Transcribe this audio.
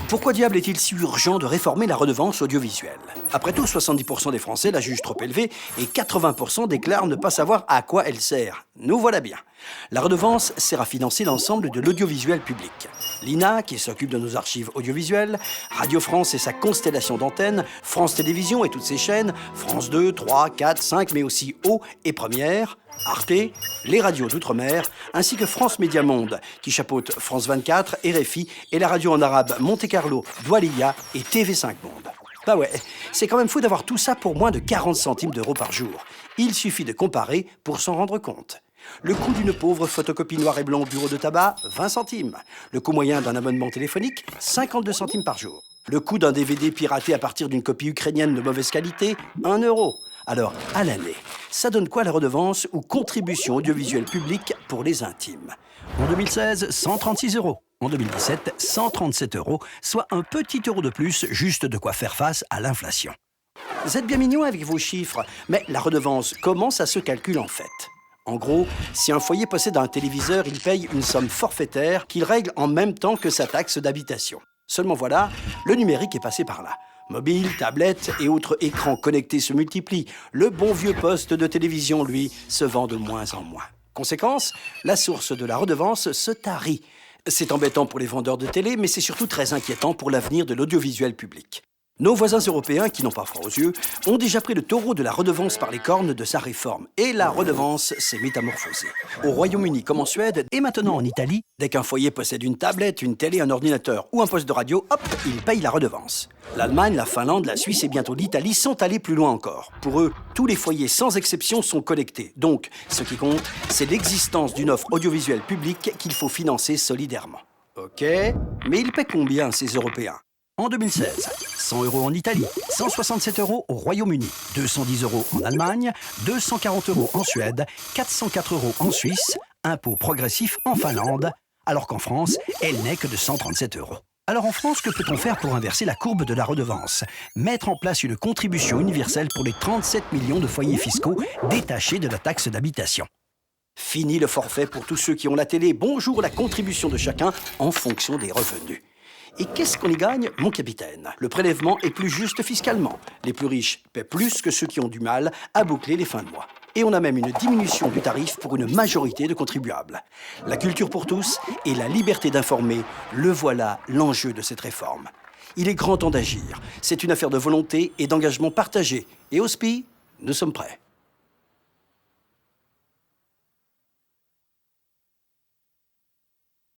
Pourquoi diable est-il si urgent de réformer la redevance audiovisuelle? Après tout, 70% des Français la jugent trop élevée et 80% déclarent ne pas savoir à quoi elle sert. Nous voilà bien. La redevance sert à financer l'ensemble de l'audiovisuel public. L'INA, qui s'occupe de nos archives audiovisuelles, Radio France et sa constellation d'antennes, France Télévisions et toutes ses chaînes, France 2, 3, 4, 5, mais aussi O et Première, Arte, les radios d'outre-mer, ainsi que France Média Monde, qui chapeaute France 24, RFI et la radio en arabe Monte Carlo, Doualiya et TV5 Monde. Bah ouais, c'est quand même fou d'avoir tout ça pour moins de 40 centimes d'euros par jour. Il suffit de comparer pour s'en rendre compte. Le coût d'une pauvre photocopie noir et blanc au bureau de tabac, 20 centimes. Le coût moyen d'un abonnement téléphonique, 52 centimes par jour. Le coût d'un DVD piraté à partir d'une copie ukrainienne de mauvaise qualité, 1 euro. Alors, à l'année, ça donne quoi la redevance ou contribution audiovisuelle publique pour les intimes? En 2016, 136 euros. En 2017, 137 euros, soit un petit euro de plus, juste de quoi faire face à l'inflation. Vous êtes bien mignon avec vos chiffres, mais la redevance, comment ça se calcule en fait? En gros, si un foyer possède un téléviseur, il paye une somme forfaitaire qu'il règle en même temps que sa taxe d'habitation. Seulement voilà, le numérique est passé par là. Mobile, tablettes et autres écrans connectés se multiplient. Le bon vieux poste de télévision, lui, se vend de moins en moins. Conséquence, la source de la redevance se tarit. C'est embêtant pour les vendeurs de télé, mais c'est surtout très inquiétant pour l'avenir de l'audiovisuel public. Nos voisins européens, qui n'ont pas froid aux yeux, ont déjà pris le taureau de la redevance par les cornes de sa réforme. Et la redevance s'est métamorphosée. Au Royaume-Uni comme en Suède, et maintenant en Italie, dès qu'un foyer possède une tablette, une télé, un ordinateur ou un poste de radio, hop, il paye la redevance. L'Allemagne, la Finlande, la Suisse et bientôt l'Italie sont allés plus loin encore. Pour eux, tous les foyers sans exception sont connectés. Donc, ce qui compte, c'est l'existence d'une offre audiovisuelle publique qu'il faut financer solidairement. Ok, mais ils paient combien ces Européens? En 2016, 100 euros en Italie, 167 euros au Royaume-Uni, 210 euros en Allemagne, 240 euros en Suède, 404 euros en Suisse, impôt progressif en Finlande, alors qu'en France, elle n'est que de 137 euros. Alors en France, que peut-on faire pour inverser la courbe de la redevance? Mettre en place une contribution universelle pour les 37 millions de foyers fiscaux détachés de la taxe d'habitation. Fini le forfait pour tous ceux qui ont la télé. Bonjour la contribution de chacun en fonction des revenus. Et qu'est-ce qu'on y gagne, mon capitaine? Le prélèvement est plus juste fiscalement. Les plus riches paient plus que ceux qui ont du mal à boucler les fins de mois. Et on a même une diminution du tarif pour une majorité de contribuables. La culture pour tous et la liberté d'informer, le voilà l'enjeu de cette réforme. Il est grand temps d'agir. C'est une affaire de volonté et d'engagement partagé. Et au SPI, nous sommes prêts.